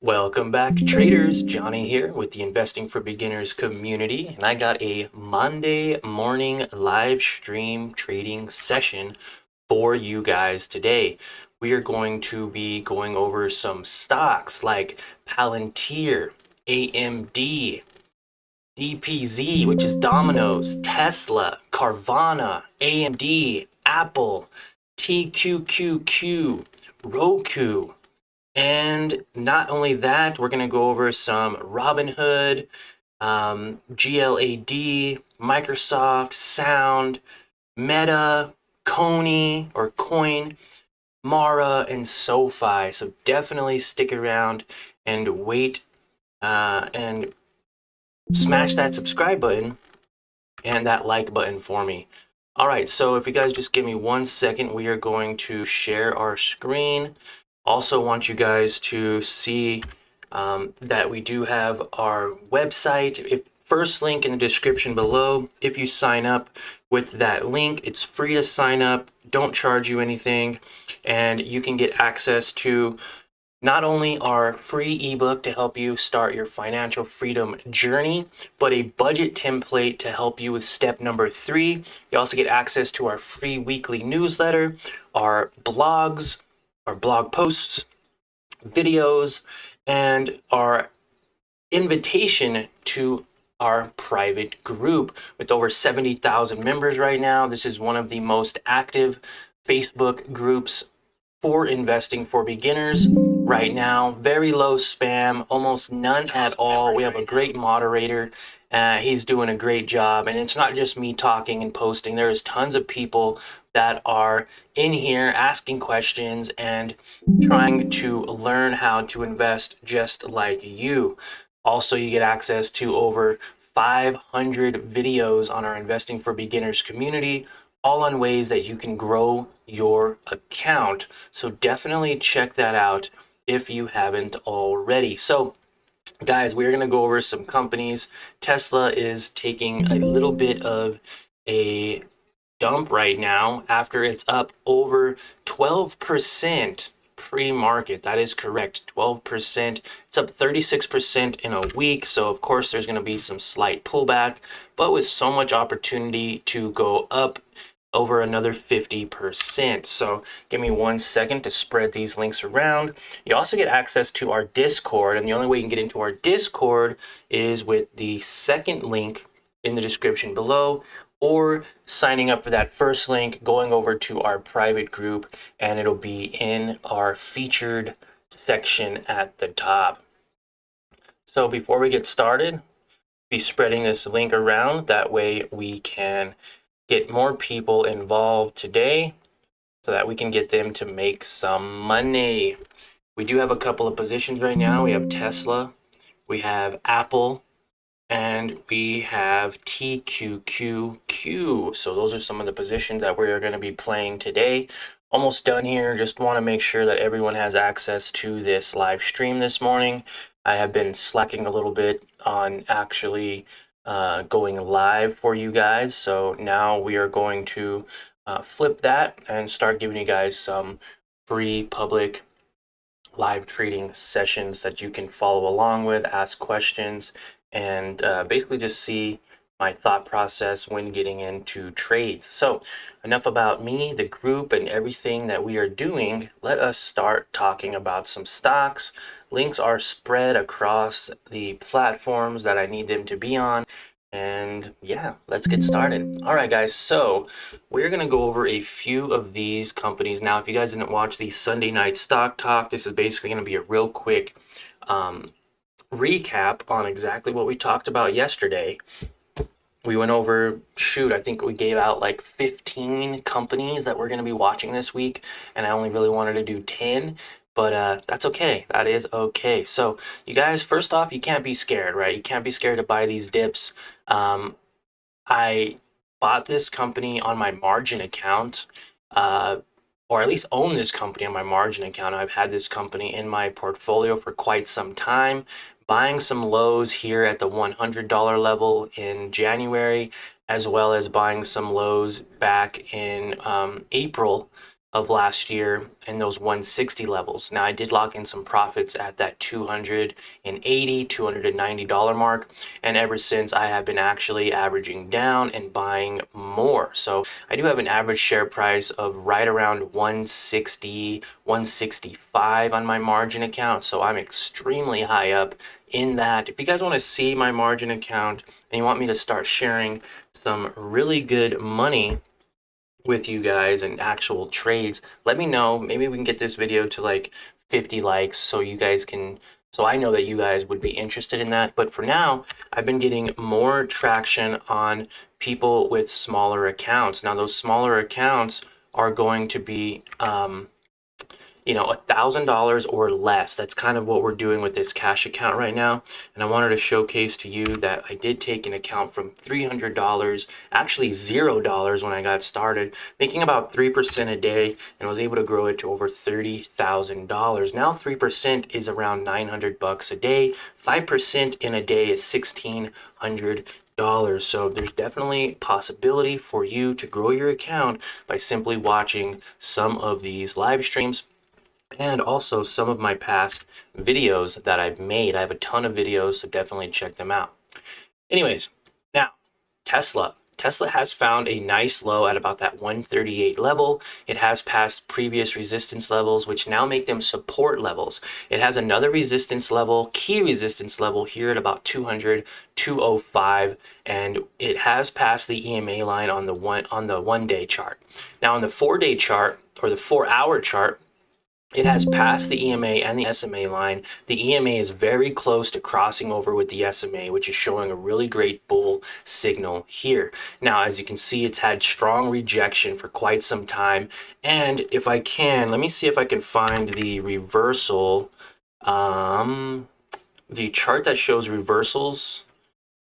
Welcome back, traders. Johnny here with the Investing for Beginners community, and I got a Monday morning live stream trading session for you guys today. We are going to be going over some stocks like Palantir, AMD, DPZ, which is Domino's, Tesla, Carvana, AMD, Apple, TQQQ, Roku. And not only that, we're going to go over some Robinhood, GLAD, Microsoft, Sound, Meta, Coney or Coin, Mara, and SoFi. So definitely stick around and wait and smash that subscribe button and that like button for me. All right, so if you guys just give me 1 second, we are going to share our screen. Also want you guys to see that we do have our website. First link in the description below. If you sign up with that link, it's free to sign up, don't charge you anything, and you can get access to not only our free ebook to help you start your financial freedom journey, but a budget template to help you with step number 3. You also get access to our free weekly newsletter, our blogs, our blog posts, videos, and our invitation to our private group with over 70,000 members right now. This is one of the most active Facebook groups for investing for beginners right now. Very low spam, almost none at all. We have a great moderator. He's doing a great job. And it's not just me talking and posting. There's tons of people that are in here asking questions and trying to learn how to invest just like you. Also, you get access to over 500 videos on our Investing for Beginners community, all on ways that you can grow your account. So definitely check that out if you haven't already. So guys, we're going to go over some companies. Tesla is taking a little bit of a dump right now after it's up over 12% pre-market. That is correct, 12%. It's up 36% in a week, so of course there's going to be some slight pullback, but with so much opportunity to go up over another 50%. So give me 1 second to spread these links around. You also get access to our Discord, and the only way you can get into our Discord is with the second link in the description below, or signing up for that first link, going over to our private group, and it'll be in our featured section at the top. So before we get started, be spreading this link around. That way we can get more people involved today so that we can get them to make some money. We do have a couple of positions right now. We have Tesla, we have Apple, and we have TQQQ. So those are some of the positions that we are going to be playing today. Almost done here. Just want to make sure that everyone has access to this live stream this morning. I have been slacking a little bit on actually going live for you guys. So now we are going to flip that and start giving you guys some free public live trading sessions that you can follow along with, ask questions, and basically just see my thought process when getting into trades. So enough about me, the group, and everything that we are doing. Let us start talking about some stocks. Links are spread across the platforms that I need them to be on. And yeah, let's get started. All right, guys, so we're going to go over a few of these companies. Now, if you guys didn't watch the Sunday night stock talk, this is basically going to be a real quick recap on exactly what we talked about yesterday. We went over, I think we gave out like 15 companies that we're going to be watching this week, and I only really wanted to do 10, but that's okay. That is okay. So you guys, first off, you can't be scared, right? You can't be scared to buy these dips. I bought this company on my margin account, or at least own this company on my margin account. I've had this company in my portfolio for quite some time, buying some lows here at the $100 level in January, as well as buying some lows back in April of last year and those 160 levels. Now I did lock in some profits at that $280, $290 mark, and ever since I have been actually averaging down and buying more. So I do have an average share price of right around 160, 165 on my margin account. So I'm extremely high up in that. If you guys want to see my margin account and you want me to start sharing some really good money with you guys and actual trades, let me know. Maybe we can get this video to like 50 likes so you guys can, so I know that you guys would be interested in that. But for now, I've been getting more traction on people with smaller accounts. Now those smaller accounts are going to be you know, $1,000 or less. That's kind of what we're doing with this cash account right now. And I wanted to showcase to you that I did take an account from $300, actually $0 when I got started, making about 3% a day, and was able to grow it to over $30,000. Now 3% is around 900 bucks a day. 5% in a day is $1,600. So there's definitely possibility for you to grow your account by simply watching some of these live streams and also some of my past videos that I've made. I have a ton of videos, so definitely check them out. Anyways, now Tesla. Tesla has found a nice low at about that 138 level. It has passed previous resistance levels, which now make them support levels. It has another resistance level, key resistance level here at about 200, 205, and it has passed the EMA line on the 1-day chart. Now on the 4-day chart, or the 4-hour chart, it has passed the EMA and the SMA line. The EMA is very close to crossing over with the SMA, which is showing a really great bull signal here. Now, as you can see, it's had strong rejection for quite some time. And if I can, let me see if I can find the reversal, the chart that shows reversals.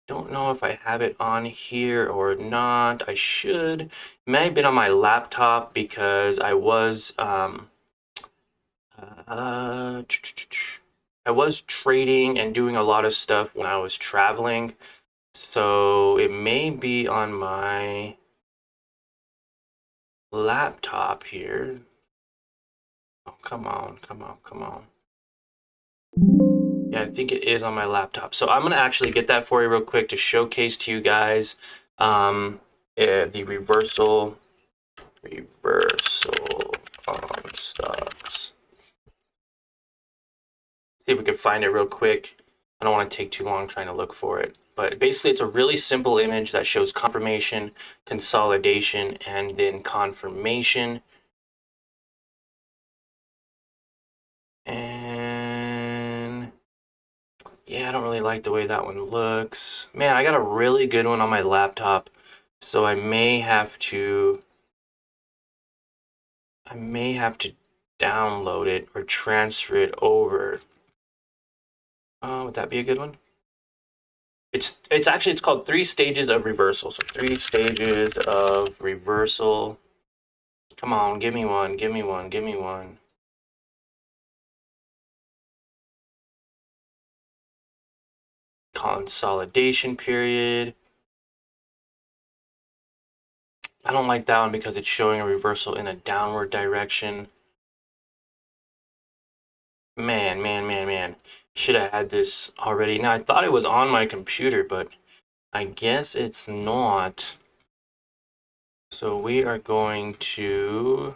Don't know if I have it on here or not. I should. It may have been on my laptop because I was I was trading and doing a lot of stuff when I was traveling, so it may be on my laptop here. Oh, come on, come on, come on. Yeah, I think it is on my laptop. So I'm gonna actually get that for you real quick to showcase to you guys the reversal on stocks. See if we can find it real quick. I don't want to take too long trying to look for it. But basically, it's a really simple image that shows confirmation, consolidation, and then confirmation. And yeah, I don't really like the way that one looks. Man, I got a really good one on my laptop, so I may have to download it or transfer it over. Would that be a good one? It's called 3 stages of reversal. So 3 stages of reversal. Come on, give me one, give me one, give me one. Consolidation period. I don't like that one because it's showing a reversal in a downward direction. Man. Should have had this already. Now, I thought it was on my computer, but I guess it's not. So we are going to...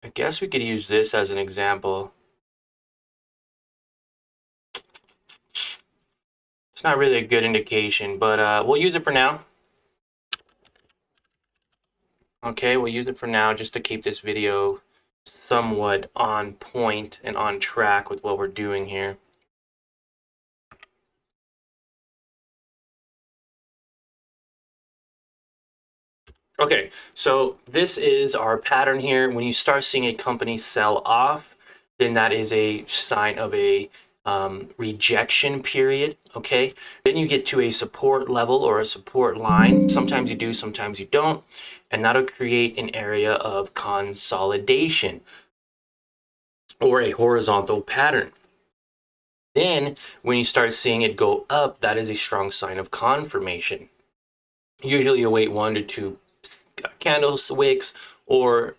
I guess we could use this as an example. It's not really a good indication, but we'll use it for now. Okay, we'll use it for now just to keep this video somewhat on point and on track with what we're doing here. Okay, so this is our pattern here. When you start seeing a company sell off, then that is a sign of a rejection period, okay? Then you get to a support level or a support line. Sometimes you do, sometimes you don't. And that'll create an area of consolidation or a horizontal pattern. Then when you start seeing it go up, that is a strong sign of confirmation. Usually you'll wait 1 to 2 candle wicks, or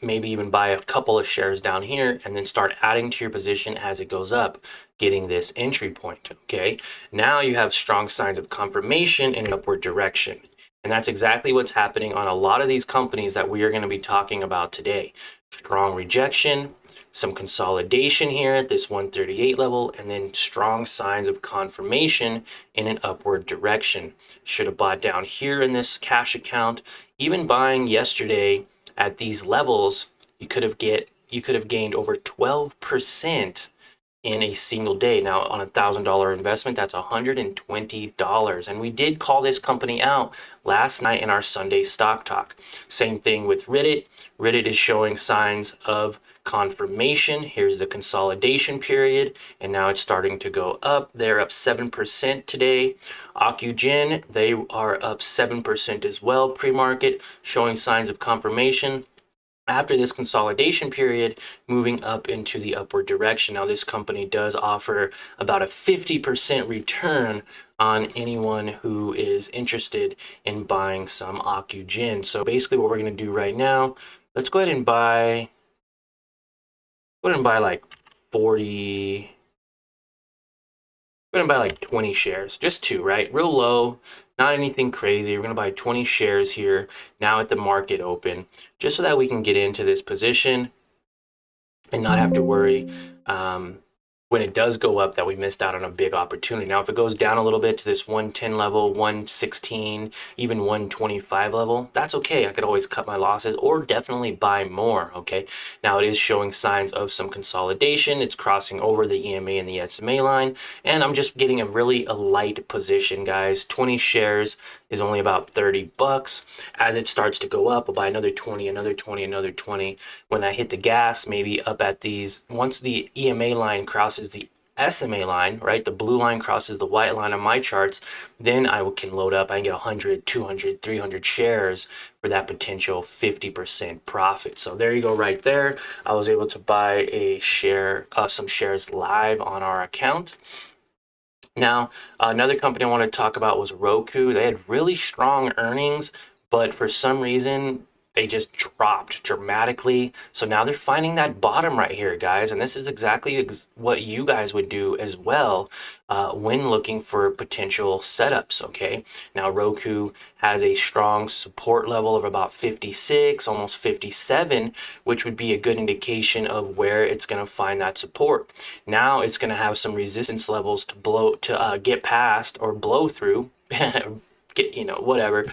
maybe even buy a couple of shares down here and then start adding to your position as it goes up, getting this entry point. Okay, now you have strong signs of confirmation in an upward direction. And that's exactly what's happening on a lot of these companies that we are going to be talking about today. Strong rejection, some consolidation here at this 138 level, and then strong signs of confirmation in an upward direction. Should have bought down here in this cash account. Even buying yesterday at these levels, you could have gained over 12% in a single day. Now, on $1,000 investment, that's $120. And we did call this company out last night in our Sunday stock talk. Same thing with Reddit. Reddit is showing signs of confirmation. Here's the consolidation period, and now it's starting to go up. They're up 7% today. Ocugen, they are up 7% as well, pre-market, showing signs of confirmation after this consolidation period, moving up into the upward direction. Now, this company does offer about a 50% return on anyone who is interested in buying some Ocugen. So basically what we're going to do right now, let's go ahead and buy like 40, we're going to buy like 20 shares, just two, right? Real low, not anything crazy. We're going to buy 20 shares here now at the market open, just so that we can get into this position and not have to worry when it does go up that we missed out on a big opportunity. Now, if it goes down a little bit to this 110 level, 116, even 125 level, that's okay. I could always cut my losses or definitely buy more, okay? Now, it is showing signs of some consolidation. It's crossing over the EMA and the SMA line, and I'm just getting a light position, guys. 20 shares is only about 30 bucks. As it starts to go up, I'll buy another 20, another 20, another 20. When I hit the gas, maybe up at these, once the EMA line crosses the SMA line, right? The blue line crosses the white line on my charts, then I can load up. I can get 100, 200, 300 shares for that potential 50% profit. So there you go right there. I was able to buy a share, some shares live on our account. Now, another company I want to talk about was Roku. They had really strong earnings, but for some reason, they just dropped dramatically. So now they're finding that bottom right here, guys. And this is exactly what you guys would do as well when looking for potential setups, okay? Now, Roku has a strong support level of about 56, almost 57, which would be a good indication of where it's going to find that support. Now it's going to have some resistance levels to get past or blow through. Get, whatever.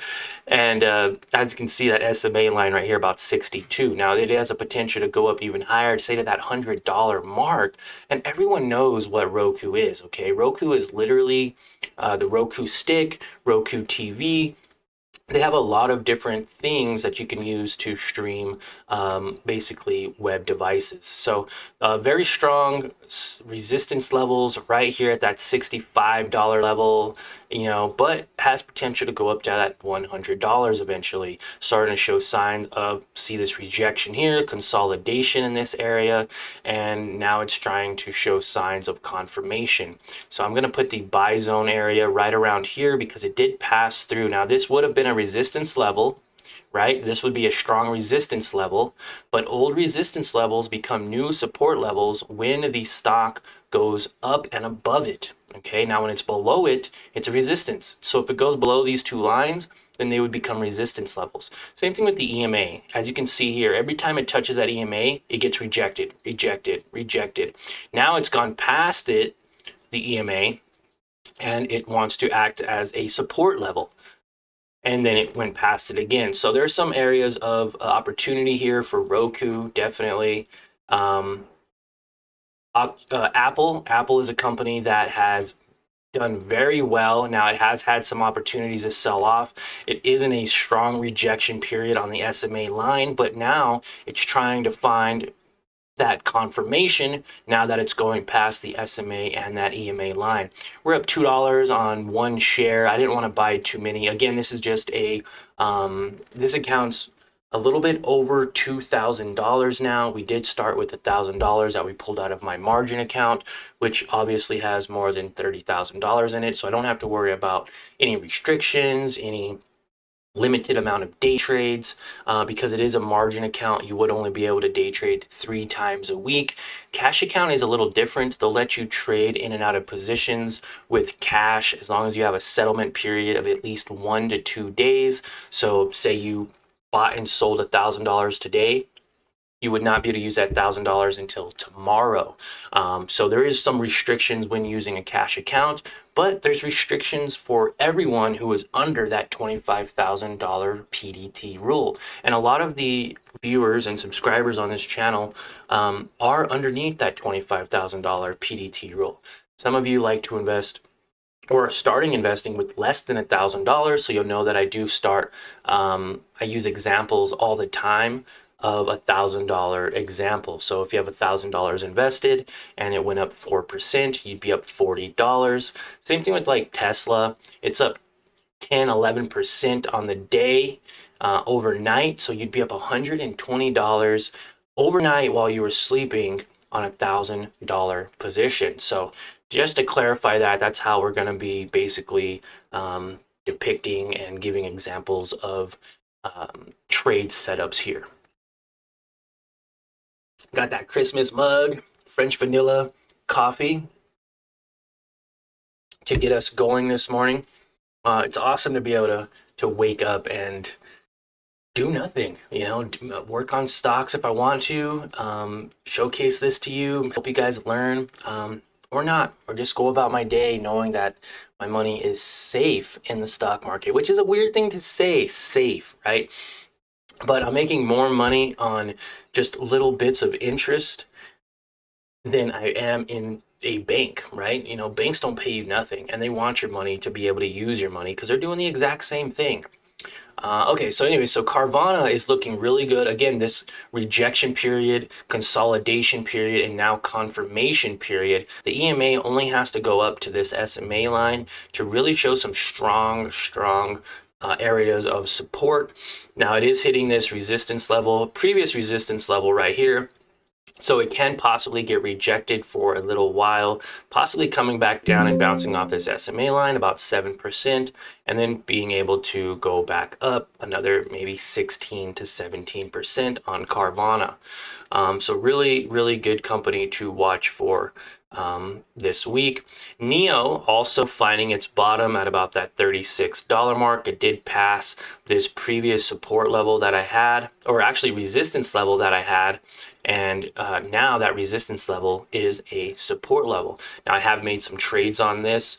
And as you can see, that SMA line right here, about 62. Now, it has a potential to go up even higher, say to that $100 mark. And everyone knows what Roku is, okay? Roku is literally the Roku stick, Roku TV. They have a lot of different things that you can use to stream basically web devices. So very strong resistance levels right here at that $65 level, but has potential to go up to that $100 eventually. Starting to show signs of, see this rejection here, consolidation in this area, and now it's trying to show signs of confirmation. So I'm going to put the buy zone area right around here because it did pass through. Now, this would have been a resistance level, right? This would be a strong resistance level, but old resistance levels become new support levels when the stock goes up and above it. Okay, now when it's below it, it's a resistance. So if it goes below these two lines, then they would become resistance levels. Same thing with the EMA. As you can see here, every time it touches that EMA, it gets rejected, rejected, rejected. Now it's gone past it, the EMA, and it wants to act as a support level. And then it went past it again. So there's some areas of opportunity here for Roku, definitely. Apple is a company that has done very well. Now, it has had some opportunities to sell off. It is in a strong rejection period on the SMA line, but now it's trying to find that confirmation now that it's going past the SMA and that EMA line. We're up $2 on one share. I didn't want to buy too many. Again, this is just this account's a little bit over $2,000 now. We did start with $1,000 that we pulled out of my margin account, which obviously has more than $30,000 in it. So I don't have to worry about any restrictions, any limited amount of day trades. Because it is a margin account, you would only be able to day trade 3 times a week. Cash account is a little different. They'll let you trade in and out of positions with cash as long as you have a settlement period of at least 1 to 2 days. So say you bought and sold $1,000 today, you would not be able to use that $1,000 until tomorrow. So there is some restrictions when using a cash account, but there's restrictions for everyone who is under that $25,000 PDT rule. And a lot of the viewers and subscribers on this channel are underneath that $25,000 PDT rule. Some of you like to invest or starting investing with less than $1,000. So you'll know that I do start, I use examples all the time of $1,000 example. So if you have $1,000 invested and it went up 4%, you'd be up $40. Same thing with like Tesla. It's up 10, 11% on the day overnight. So you'd be up $120 overnight while you were sleeping on $1,000 position. So just to clarify that, that's how we're going to be basically depicting and giving examples of trade setups here. Got that Christmas mug, French vanilla coffee to get us going this morning. It's awesome to be able to wake up and do nothing, you know, work on stocks if I want to, showcase this to you, help you guys learn, or not, or just go about my day knowing that my money is safe in the stock market, which is a weird thing to say, safe, right? But I'm making more money on just little bits of interest than I am in a bank, right? You know, banks don't pay you nothing, and they want your money to be able to use your money because they're doing the exact same thing. Okay, so anyway, so Carvana is looking really good. Again, this rejection period, consolidation period, and now confirmation period. The EMA only has to go up to this SMA line to really show some strong areas of support. Now it is hitting this resistance level, previous resistance level right here. So it can possibly get rejected for a little while, possibly coming back down and bouncing off this SMA line about 7%, and then being able to go back up another maybe 16 to 17% on Carvana. So really, really good company to watch for this week. NEO also finding its bottom at about that $36 mark. It did pass this previous support level that I had, or actually resistance level that I had, and now that resistance level is a support level. Now I have made some trades on this,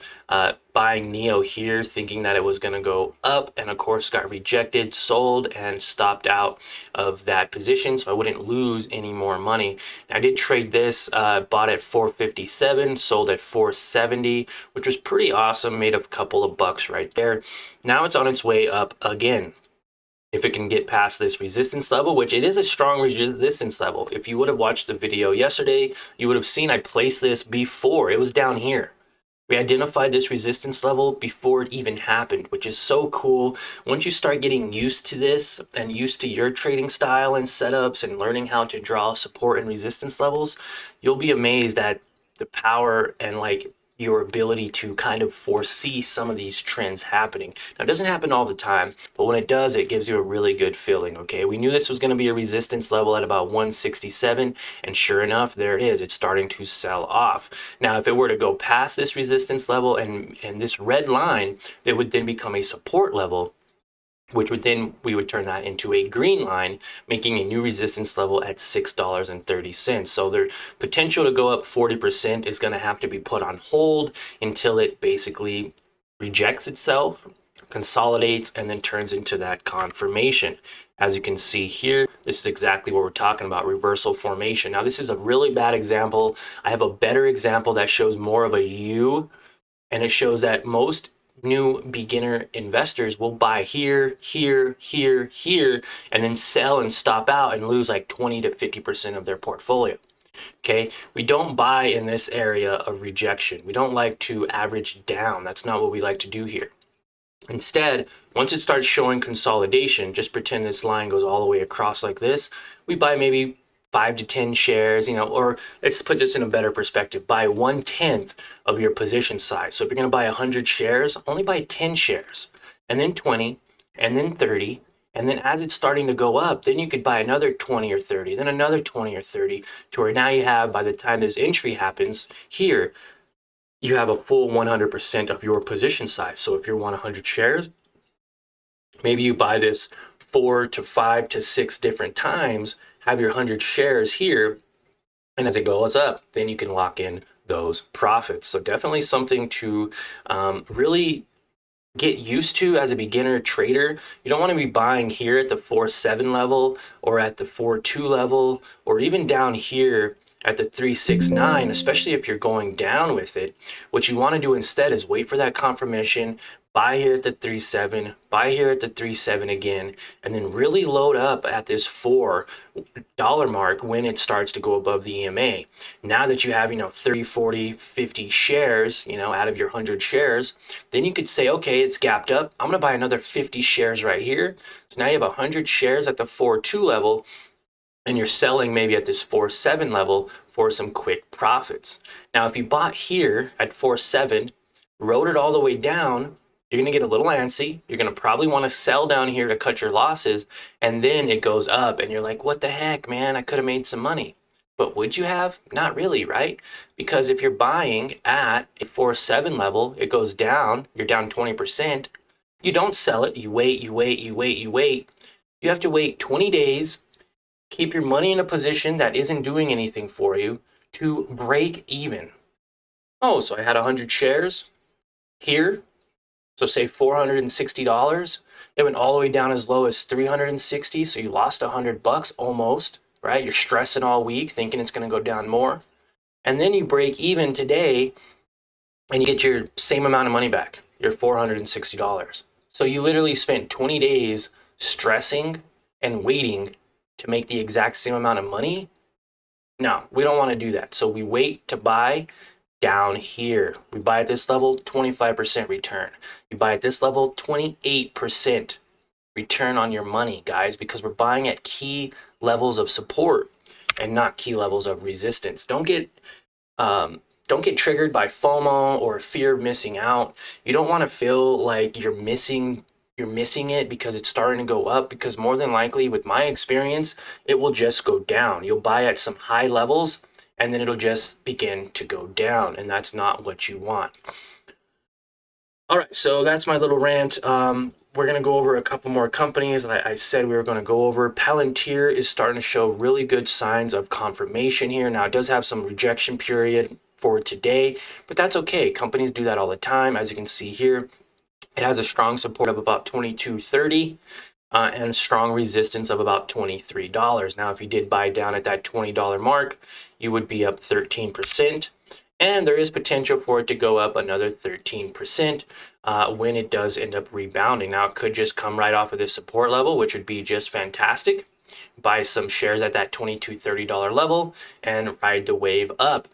buying NEO here thinking that it was going to go up, and of course got rejected, sold, and stopped out of that position so I wouldn't lose any more money. I did trade this, bought at 457, sold at 470, which was pretty awesome, made a couple of bucks right there. Now it's on its way up again. If it can get past this resistance level, which it is a strong resistance level. If you would have watched the video yesterday, you would have seen I placed this before. It was down here. We identified this resistance level before it even happened, which is so cool. Once you start getting used to this and used to your trading style and setups and learning how to draw support and resistance levels, you'll be amazed at the power and like your ability to kind of foresee some of these trends happening. Now, it doesn't happen all the time, but when it does, it gives you a really good feeling, okay? We knew this was going to be a resistance level at about 167, and sure enough, there it is. It's starting to sell off. Now, if it were to go past this resistance level and this red line, it would then become a support level, which would then, we would turn that into a green line, making a new resistance level at $6.30. So their potential to go up 40% is going to have to be put on hold until it basically rejects itself, consolidates, and then turns into that confirmation. As you can see here, this is exactly what we're talking about, reversal formation. Now, this is a really bad example. I have a better example that shows more of a U, and it shows that most new beginner investors will buy here, here, here, here, and then sell and stop out and lose like 20 to 50% of their portfolio. Okay, we don't buy in this area of rejection. We don't like to average down. That's not what we like to do here. Instead, once it starts showing consolidation, just pretend this line goes all the way across like this. We buy maybe 5 to 10 shares, you know, or let's put this in a better perspective, buy 1/10 of your position size. So if you're going to buy 100 shares, only buy 10 shares, and then 20, and then 30. And then as it's starting to go up, then you could buy another 20 or 30, then another 20 or 30, to where now you have, by the time this entry happens here, you have a full 100% of your position size. So if you want 100 shares, maybe you buy this 4 to 5 to 6 different times, have your 100 shares here, and as it goes up, then you can lock in those profits. So definitely something to really get used to as a beginner trader. You don't want to be buying here at the 4.7 level or at the 4.2 level or even down here at the 3.69, especially if you're going down with it. What you want to do instead is wait for that confirmation, buy here at the 3.7, buy here at the 3.7 again, and then really load up at this $4 mark when it starts to go above the EMA. Now that you have, 30, 40, 50 shares, out of your 100 shares, then you could say, okay, it's gapped up. I'm going to buy another 50 shares right here. So now you have 100 shares at the 4.2 level, and you're selling maybe at this 4.7 level for some quick profits. Now, if you bought here at 4.7, rode it all the way down, you're going to get a little antsy. You're going to probably want to sell down here to cut your losses, and then it goes up, and you're like, what the heck, man? I could have made some money. But would you have? Not really, right? Because if you're buying at a 4.7 level, it goes down, you're down 20%. You don't sell it. You wait, you wait, you wait, you wait. You have to wait 20 days, keep your money in a position that isn't doing anything for you to break even. Oh, so I had 100 shares here. So say $460. It went all the way down as low as 360. So you lost $100 almost, right? You're stressing all week thinking it's going to go down more. And then you break even today and you get your same amount of money back, your $460. So you literally spent 20 days stressing and waiting to make the exact same amount of money. No, we don't want to do that. So we wait to buy down here. We buy at this level, 25% return. You buy at this level, 28% return on your money, guys, because we're buying at key levels of support and not key levels of resistance. Don't get triggered by FOMO or fear of missing out. You don't want to feel like you're missing it because it's starting to go up, because more than likely, with my experience, it will just go down. You'll buy at some high levels and then it'll just begin to go down, and that's not what you want. All right, so that's my little rant. We're going to go over a couple more companies that I said we were going to go over. Palantir is starting to show really good signs of confirmation here. Now, it does have some rejection period for today, but that's okay. Companies do that all the time. As you can see here, it has a strong support of about $22.30 and a strong resistance of about $23. Now, if you did buy down at that $20 mark, you would be up 13%. And there is potential for it to go up another 13% when it does end up rebounding. Now, it could just come right off of this support level, which would be just fantastic. Buy some shares at that $22-30 level and ride the wave up.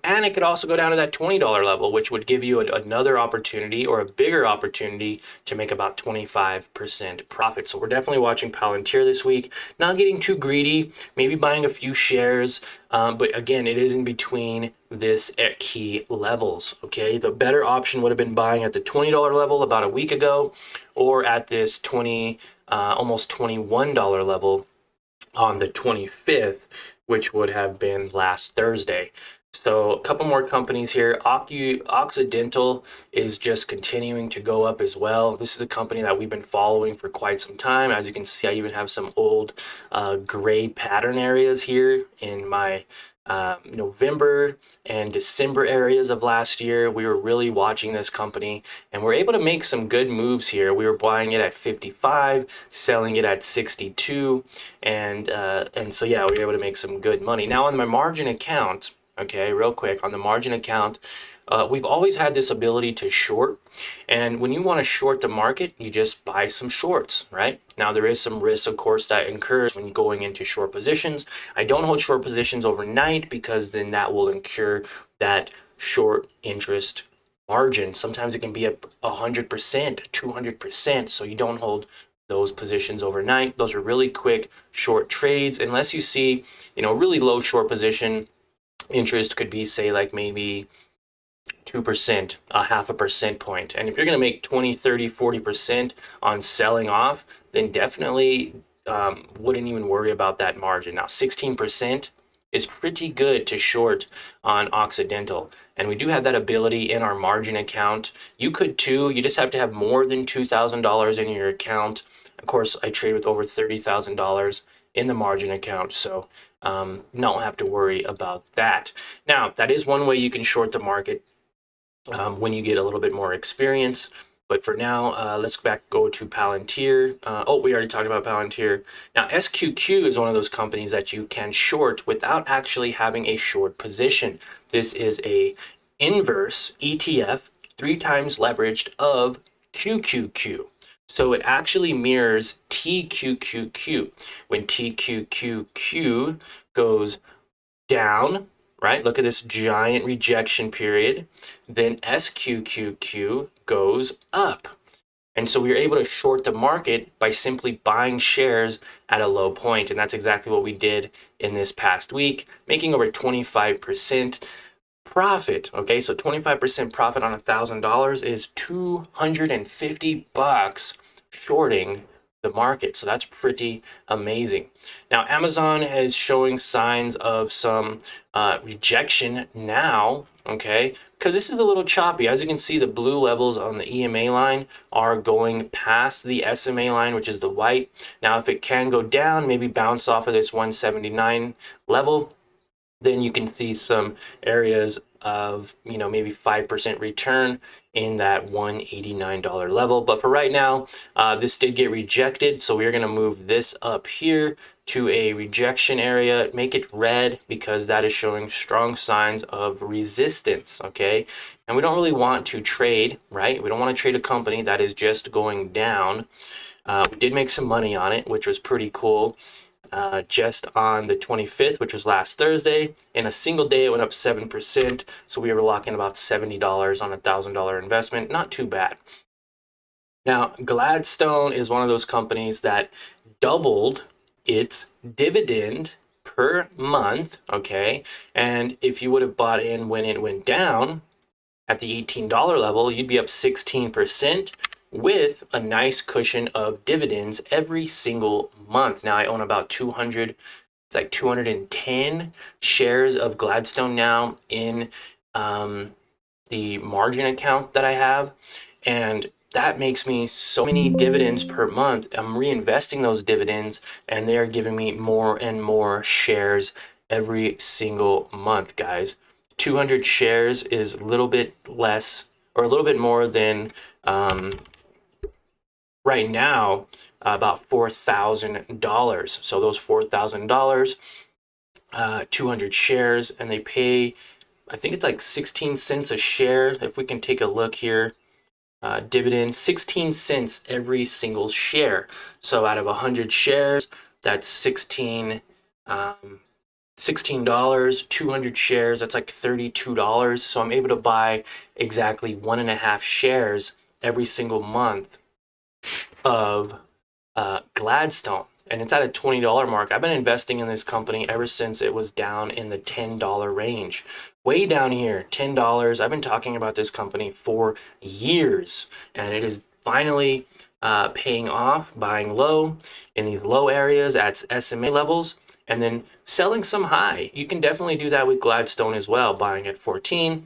And it could also go down to that $20 level, which would give you another opportunity or a bigger opportunity to make about 25% profit. So we're definitely watching Palantir this week. Not getting too greedy, maybe buying a few shares. But again, it is in between this at key levels, okay? The better option would have been buying at the $20 level about a week ago, or at this almost $21 level on the 25th, which would have been last Thursday. So a couple more companies here. Occidental is just continuing to go up as well. This is a company that we've been following for quite some time. As you can see, I even have some old gray pattern areas here in my November and December areas of last year. We were really watching this company and we're able to make some good moves here. We were buying it at 55, selling it at 62, and so yeah, we were able to make some good money. Now on my margin account, okay, real quick, on the margin account, we've always had this ability to short. And when you want to short the market, you just buy some shorts, right? Now, there is some risk, of course, that incurs when going into short positions. I don't hold short positions overnight because then that will incur that short interest margin. Sometimes it can be up 100%, 200%. So you don't hold those positions overnight. Those are really quick short trades. Unless you see, really low short position, interest could be, say, like maybe 2%, a half a percent point. And if you're going to make 20, 30, 40% on selling off, then definitely wouldn't even worry about that margin. Now, 16% is pretty good to short on Occidental. And we do have that ability in our margin account. You could too. You just have to have more than $2,000 in your account. Of course, I trade with over $30,000 in the margin account, so don't have to worry about that. Now, that is one way you can short the market when you get a little bit more experience. But for now, let's go to Palantir. Oh, we already talked about Palantir. Now, SQQ is one of those companies that you can short without actually having a short position. This is a inverse ETF, 3 times leveraged of QQQ. So it actually mirrors TQQQ. When TQQQ goes down, right? Look at this giant rejection period. Then SQQQ goes up. And so we were able to short the market by simply buying shares at a low point. And that's exactly what we did in this past week, making over 25% profit. Okay, so 25% profit on $1,000 is $250 shorting the market. So that's pretty amazing. Now, Amazon is showing signs of some rejection now, okay, because this is a little choppy. As you can see, the blue levels on the EMA line are going past the SMA line, which is the white. Now, if it can go down, maybe bounce off of this 179 level, then you can see some areas of, maybe 5% return in that $189 level. But for right now, this did get rejected. So we're going to move this up here to a rejection area, make it red because that is showing strong signs of resistance. Okay. And we don't really want to trade, right? We don't want to trade a company that is just going down. We did make some money on it, which was pretty cool. Just on the 25th, which was last Thursday. In a single day, it went up 7%. So we were locking about $70 on a $1,000 investment. Not too bad. Now, Gladstone is one of those companies that doubled its dividend per month. Okay. And if you would have bought in when it went down at the $18 level, you'd be up 16%. With a nice cushion of dividends every single month. Now I own about 210 shares of Gladstone now in the margin account that I have. And that makes me so many dividends per month. I'm reinvesting those dividends and they're giving me more and more shares every single month, guys. 200 shares is a little bit less or a little bit more than right now, about $4,000. So those $4,000, 200 shares, and they pay, I think it's like 16 cents a share. If we can take a look here, dividend, 16 cents every single share. So out of 100 shares, that's $16, 200 shares, that's like $32. So I'm able to buy exactly 1.5 shares every single month of Gladstone, and it's at a $20 mark. I've been investing in this company ever since it was down in the $10 range. Way down here, $10. I've been talking about this company for years, and it is finally paying off, buying low in these low areas at SMA levels, and then selling some high. You can definitely do that with Gladstone as well, buying at 14,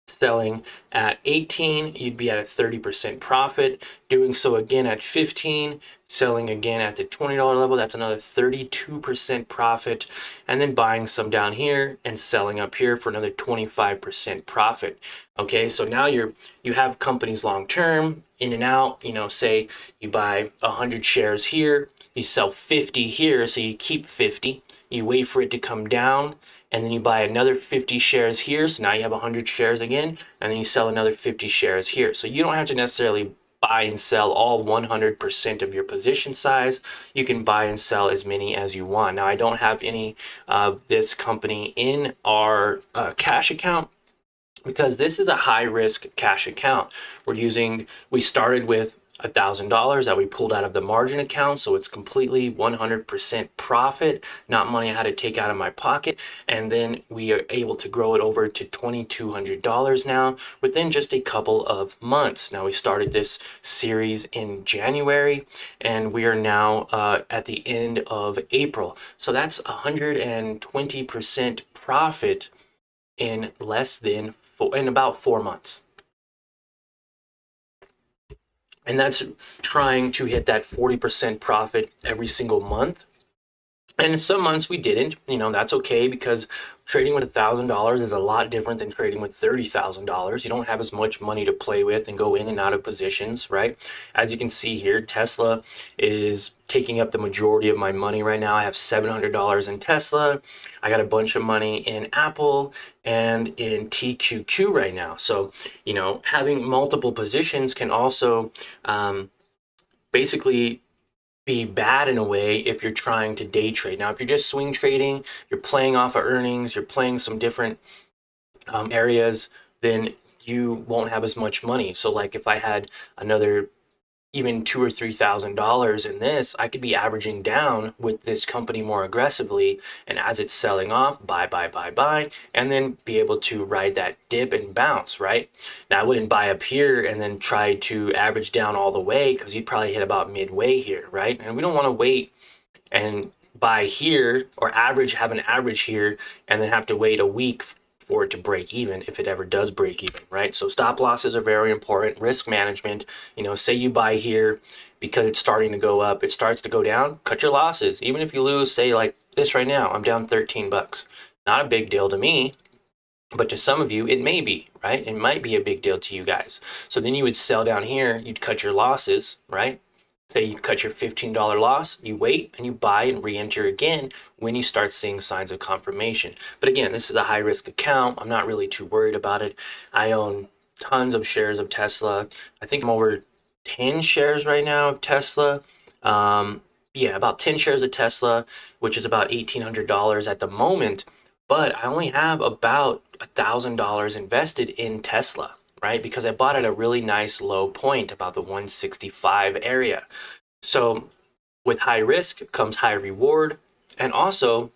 selling at 18, you'd be at a 30% profit. Doing so again at 15, selling again at the $20 level, that's another 32% profit. And then buying some down here and selling up here for another 25% profit. Okay, so now you have companies long term, in and out. Say you buy 100 shares here, you sell 50 here, so you keep 50. You wait for it to come down, and then you buy another 50 shares here. So now you have 100 shares again, and then you sell another 50 shares here. So you don't have to necessarily buy and sell all 100% of your position size. You can buy and sell as many as you want. Now, I don't have any of this company in our cash account, because this is a high risk cash account. We started with $1,000 that we pulled out of the margin account. So it's completely 100% profit, not money I had to take out of my pocket. And then we are able to grow it over to $2,200 now within just a couple of months. Now we started this series in January and we are now at the end of April. So that's 120% profit in about 4 months. And that's trying to hit that 40% profit every single month. And some months we didn't, that's okay, because trading with $1,000 is a lot different than trading with $30,000. You don't have as much money to play with and go in and out of positions, right? As you can see here, Tesla is taking up the majority of my money right now. I have $700 in Tesla. I got a bunch of money in Apple and in TQQ right now. So, having multiple positions can also basically be bad in a way if you're trying to day trade. Now, if you're just swing trading, you're playing off of earnings, you're playing some different areas, then you won't have as much money. So like if I had another even $2,000 or $3,000 in this, I could be averaging down with this company more aggressively, and as it's selling off, buy, and then be able to ride that dip and bounce, right? Now I wouldn't buy up here and then try to average down all the way, because you'd probably hit about midway here, right? And we don't want to wait and buy here or have an average here and then have to wait a week for it to break even, if it ever does break even, right? So stop losses are very important. Risk management, say you buy here because it's starting to go up, it starts to go down, cut your losses. Even if you lose, say like this right now, I'm down 13 bucks. Not a big deal to me, but to some of you, it may be, right? It might be a big deal to you guys. So then you would sell down here, you'd cut your losses, right? Say you cut your $15 loss, you wait and you buy and re-enter again when you start seeing signs of confirmation. But again, this is a high risk account. I'm not really too worried about it. I own tons of shares of Tesla. I think I'm over 10 shares right now of Tesla. About 10 shares of Tesla, which is about $1,800 at the moment. But I only have about $1,000 invested in Tesla, right? Because I bought at a really nice low point, about the 165 area. So with high risk comes high reward, and also,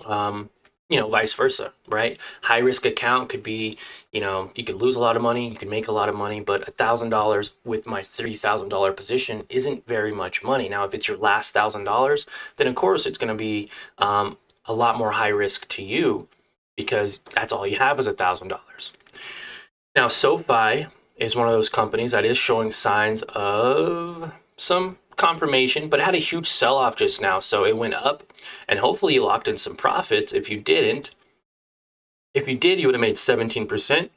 vice versa, right? High risk account could be, you could lose a lot of money, you could make a lot of money, but $1,000 with my $3,000 position isn't very much money. Now, if it's your last $1,000, then of course it's going to be a lot more high risk to you, because that's all you have is $1,000. Now, SOFI is one of those companies that is showing signs of some confirmation, but it had a huge sell-off just now, so it went up, and hopefully you locked in some profits. If you did, you would have made 17%,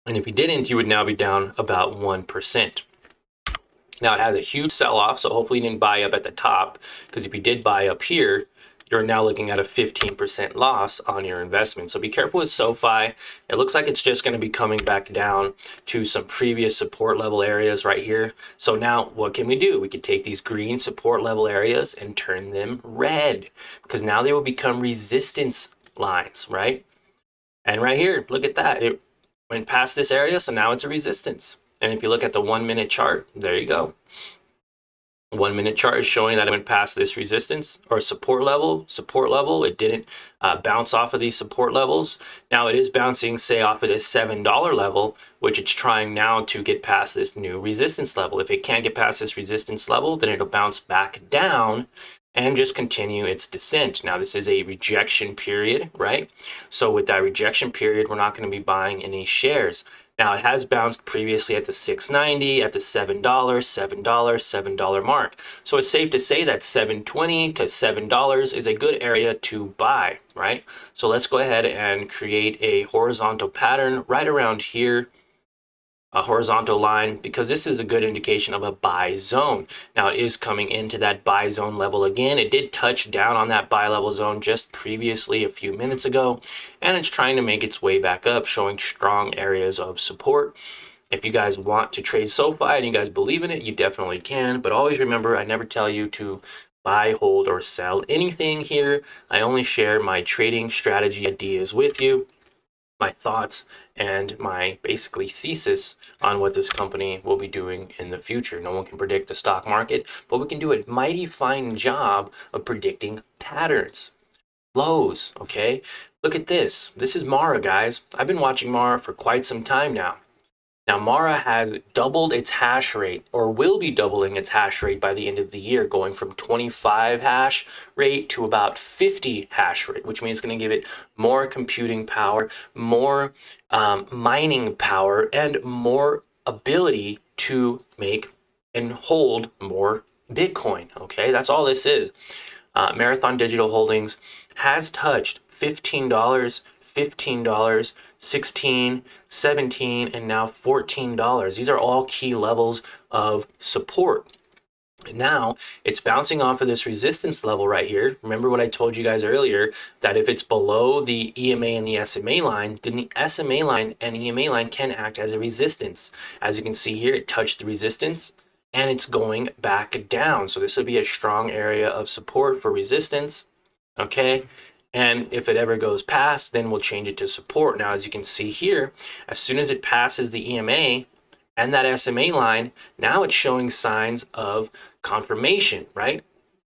and if you didn't, you would now be down about 1%. Now, it has a huge sell-off, so hopefully you didn't buy up at the top, because if you did buy up here, you're now looking at a 15% loss on your investment. So be careful with SOFI. It looks like it's just going to be coming back down to some previous support level areas right here. So now what can we do? We could take these green support level areas and turn them red, because now they will become resistance lines, right? And right here, look at that. It went past this area, so now it's a resistance. And if you look at the 1 minute chart, there you go. 1 minute chart is showing that it went past this resistance or support level. It didn't bounce off of these support levels. Now it is bouncing, say, off of this $7 level, which it's trying now to get past this new resistance level. If it can't get past this resistance level, then it'll bounce back down and just continue its descent. Now this is a rejection period, right? So with that rejection period, we're not going to be buying any shares. Now, it has bounced previously at the $6.90, at the $7 mark. So it's safe to say that $7.20 to $7 is a good area to buy, right? So let's go ahead and create a horizontal pattern right around here, a horizontal line, because this is a good indication of a buy zone. Now it is coming into that buy zone level again. It did touch down on that buy level zone just previously a few minutes ago, and it's trying to make its way back up, showing strong areas of support. If you guys want to trade SOFI and you guys believe in it, you definitely can, but always remember, I never tell you to buy, hold, or sell anything here. I only share my trading strategy ideas with you. my thoughts and my basically thesis on what this company will be doing in the future. No one can predict the stock market, but we can do a mighty fine job of predicting patterns. Lows, okay? Look at this. This is Mara, guys. I've been watching Mara for quite some time now. Now, Mara has doubled its hash rate, or will be doubling its hash rate by the end of the year, going from 25 hash rate to about 50 hash rate, which means it's going to give it more computing power, more mining power, and more ability to make and hold more Bitcoin. Okay, that's all this is. Marathon Digital Holdings has touched $15, $15, 16, 17, and now $14. These are all key levels of support. Now it's bouncing off of this resistance level right here. Remember what I told you guys earlier, that if it's below the EMA and the SMA line, then the SMA line and EMA line can act as a resistance. As you can see here, it touched the resistance and it's going back down. So this would be a strong area of support for resistance. Okay. And if it ever goes past, then we'll change it to support. Now, as you can see here, as soon as it passes the EMA and that SMA line, now it's showing signs of confirmation, right?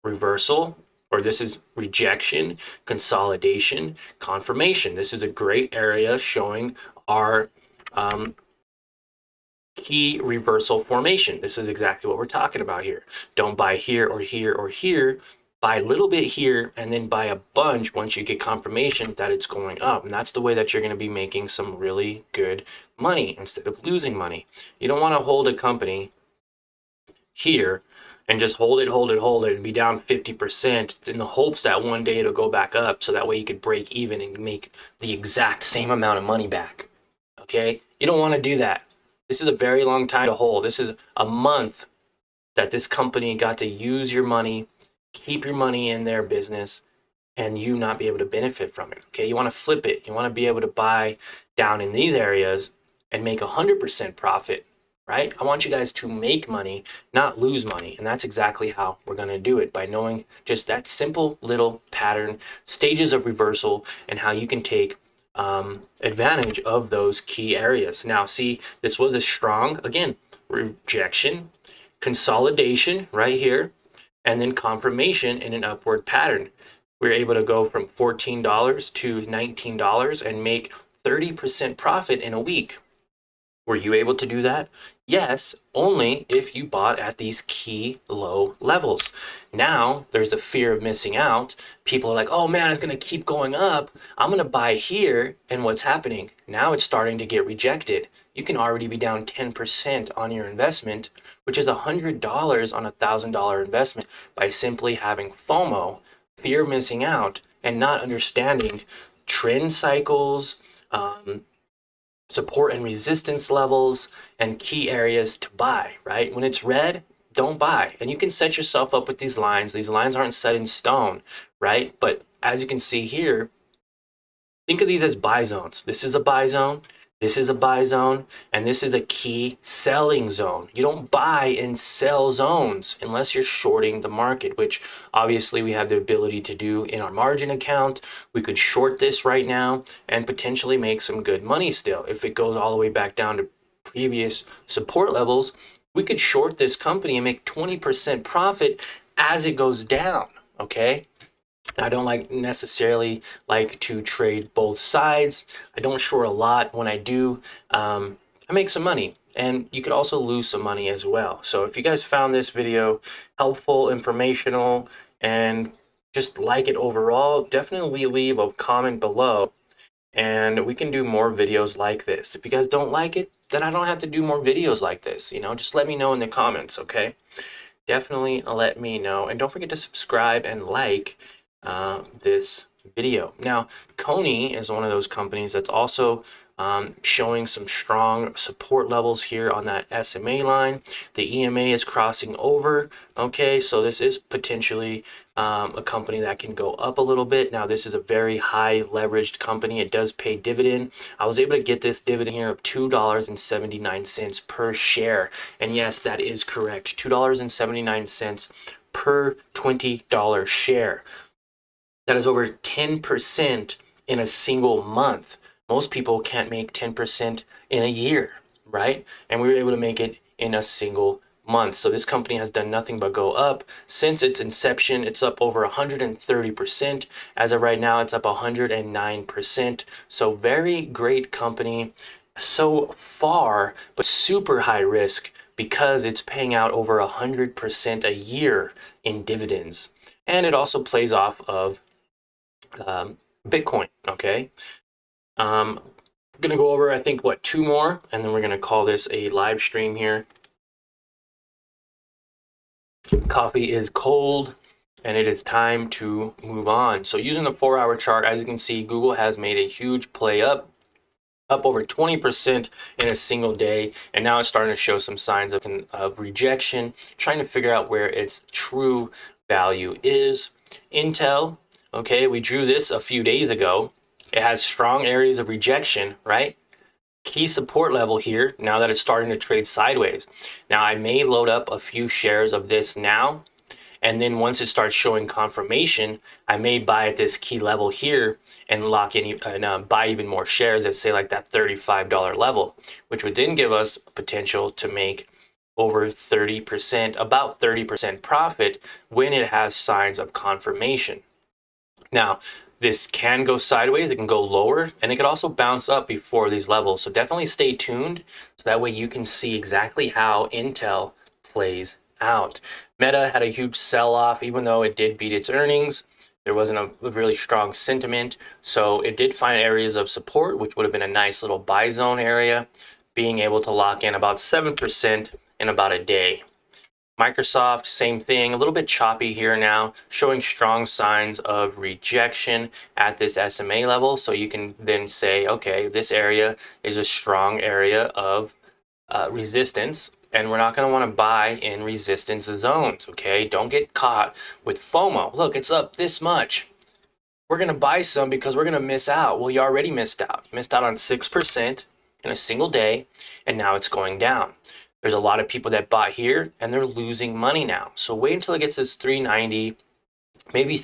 Reversal, or this is rejection, consolidation, confirmation. This is a great area showing our key reversal formation. This is exactly what we're talking about here. Don't buy here or here or here. Buy a little bit here and then buy a bunch once you get confirmation that it's going up. And that's the way that you're going to be making some really good money instead of losing money. You don't want to hold a company here and just hold it and be down 50% in the hopes that one day it'll go back up, so that way you could break even and make the exact same amount of money back. Okay? You don't want to do that. This is a very long time to hold. This is a month that this company got to use your money, keep your money in their business, and you not be able to benefit from it. Okay, you want to flip it. You want to be able to buy down in these areas and make 100% profit, right? I want you guys to make money, not lose money. And that's exactly how we're going to do it, by knowing just that simple little pattern, stages of reversal, and how you can take advantage of those key areas. Now, see, this was a strong, again, rejection, consolidation right here, and then confirmation in an upward pattern. We were able to go from $14 to $19 and make 30% profit in a week. Were you able to do that? Yes, only if you bought at these key low levels. Now there's a fear of missing out. People are like, oh man, it's going to keep going up. I'm going to buy here. And what's happening? Now it's starting to get rejected. You can already be down 10% on your investment, which is $100 on a $1,000 investment, by simply having FOMO, fear of missing out, and not understanding trend cycles, support and resistance levels, and key areas to buy, right? When it's red, don't buy. And you can set yourself up with these lines. These lines aren't set in stone, right? But as you can see here, think of these as buy zones. This is a buy zone, this is a buy zone, and this is a key selling zone. You don't buy and sell zones unless you're shorting the market, which obviously we have the ability to do in our margin account. We could short this right now and potentially make some good money still. If it goes all the way back down to previous support levels, we could short this company and make 20% profit as it goes down, okay? I don't necessarily like to trade both sides. I don't short a lot. When I do, I make some money, and you could also lose some money as well. So if you guys found this video helpful, informational, and just like it overall, definitely leave a comment below, and we can do more videos like this. If you guys don't like it, then I don't have to do more videos like this. Just let me know in the comments, okay? Definitely let me know, and don't forget to subscribe and like this video. Now, Coney is one of those companies that's also showing some strong support levels here on that SMA line. The EMA is crossing over. Okay, so this is potentially a company that can go up a little bit. Now, this is a very high leveraged company. It does pay dividend. I was able to get this dividend here of $2.79 per share. And yes, that is correct. $2.79 per $20 share. That is over 10% in a single month. Most people can't make 10% in a year, right? And we were able to make it in a single month. So this company has done nothing but go up. Since its inception, it's up over 130%. As of right now, it's up 109%. So very great company so far, but super high risk because it's paying out over 100% a year in dividends. And it also plays off of Bitcoin, okay? I'm gonna go over, I think, what, two more, and then we're gonna call this a live stream here. Coffee is cold, and it is time to move on. So using the 4-hour chart, as you can see, Google has made a huge play up over 20% in a single day, and now it's starting to show some signs of rejection, trying to figure out where its true value is. Intel, okay, we drew this a few days ago. It has strong areas of rejection, right? Key support level here now that it's starting to trade sideways. Now I may load up a few shares of this now, and then once it starts showing confirmation, I may buy at this key level here and lock in and buy even more shares at, say, like that $35 level, which would then give us potential to make over 30%, about 30% profit when it has signs of confirmation. Now, this can go sideways, it can go lower, and it could also bounce up before these levels. So definitely stay tuned so that way you can see exactly how Intel plays out. Meta had a huge sell-off, even though it did beat its earnings. There wasn't a really strong sentiment. So it did find areas of support, which would have been a nice little buy zone area, being able to lock in about 7% in about a day. Microsoft, same thing, a little bit choppy here now, showing strong signs of rejection at this SMA level. So you can then say, okay, this area is a strong area of resistance, and we're not going to want to buy in resistance zones, okay? Don't get caught with FOMO. Look, it's up this much. We're going to buy some because we're going to miss out. Well, you already missed out. You missed out on 6% in a single day, and now it's going down. There's a lot of people that bought here and they're losing money now. So wait until it gets this 390, maybe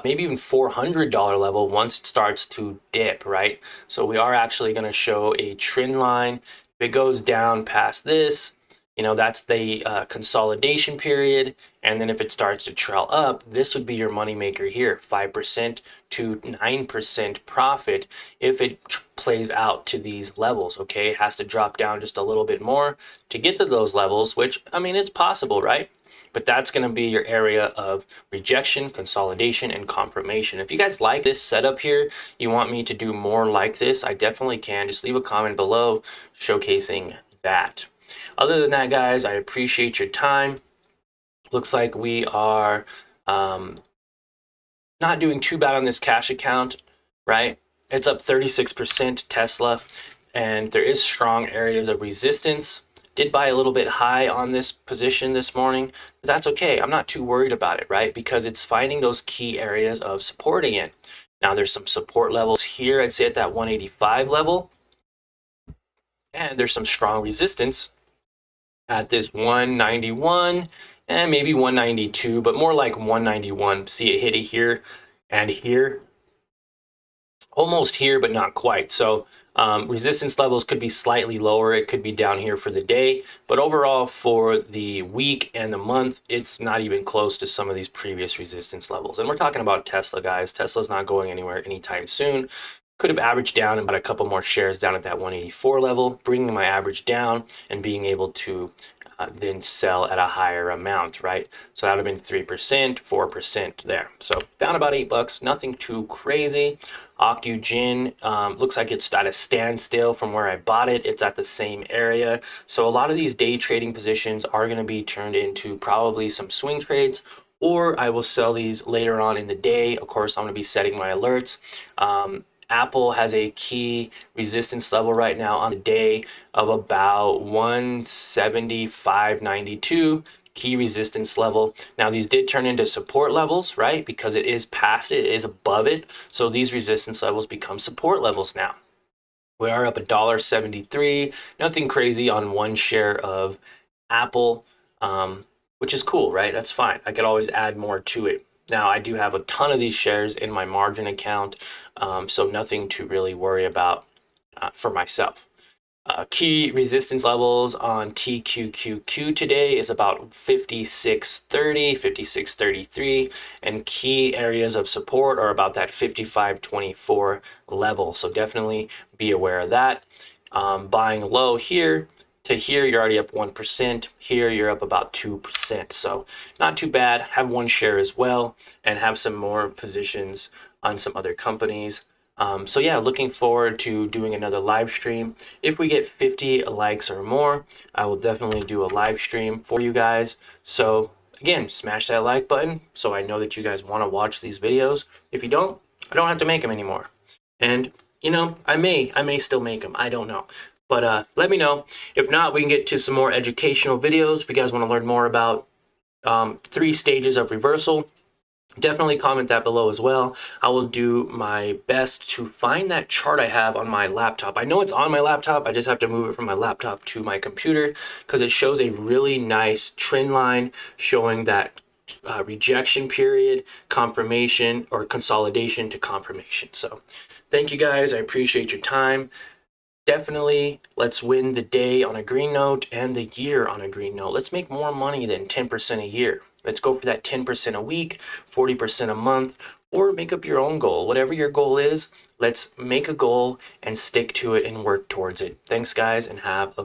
maybe even $400 level once it starts to dip, right? So we are actually going to show a trend line. If it goes down past this, you know, that's the consolidation period. And then if it starts to trail up, this would be your money maker here, 5% to 9% profit if it plays out to these levels, okay? It has to drop down just a little bit more to get to those levels, which, I mean, it's possible, right? But that's going to be your area of rejection, consolidation, and confirmation. If you guys like this setup here, you want me to do more like this, I definitely can. Just leave a comment below showcasing that. Other than that, guys, I appreciate your time. Looks like we are not doing too bad on this cash account, right? It's up 36% Tesla, and there is strong areas of resistance. Did buy a little bit high on this position this morning, but that's okay. I'm not too worried about it, right? Because it's finding those key areas of support again. Now there's some support levels here, I'd say at that 185 level, and there's some strong resistance at this 191 and maybe 192, but more like 191. See it hit it here and here, almost here, but not quite. So resistance levels could be slightly lower. It could be down here for the day, but overall for the week and the month, it's not even close to some of these previous resistance levels. And we're talking about Tesla, guys. Tesla's not going anywhere anytime soon. Could have averaged down about a couple more shares down at that 184 level, bringing my average down and being able to then sell at a higher amount, right? So that would have been 3%, 4% there. So down about $8, nothing too crazy. Octugen looks like it's at a standstill from where I bought it. It's at the same area. So a lot of these day trading positions are going to be turned into probably some swing trades, or I will sell these later on in the day. Of course, I'm going to be setting my alerts. Apple has a key resistance level right now on the day of about 175.92 key resistance level. Now these did turn into support levels, right? Because it is past it, it is above it. So these resistance levels become support levels now. We are up $1.73, nothing crazy on one share of Apple, which is cool, right? That's fine. I could always add more to it. Now, I do have a ton of these shares in my margin account, so nothing to really worry about for myself. Key resistance levels on TQQQ today is about 56.30, 56.33, and key areas of support are about that 55.24 level. So definitely be aware of that. Buying low here to here, you're already up 1%. Here, you're up about 2%. So not too bad. Have one share as well and have some more positions on some other companies. So yeah, looking forward to doing another live stream. If we get 50 likes or more, I will definitely do a live stream for you guys. So again, smash that like button so I know that you guys want to watch these videos. If you don't, I don't have to make them anymore. And you know, I may still make them. I don't know. But let me know. If not, we can get to some more educational videos. If you guys want to learn more about 3 stages of reversal, definitely comment that below as well. I will do my best to find that chart I have on my laptop. I know it's on my laptop. I just have to move it from my laptop to my computer because it shows a really nice trend line showing that rejection period, confirmation, or consolidation to confirmation. So thank you guys. I appreciate your time. Definitely, let's win the day on a green note and the year on a green note. Let's make more money than 10% a year. Let's go for that 10% a week, 40% a month, or make up your own goal. Whatever your goal is, let's make a goal and stick to it and work towards it. Thanks, guys, and have a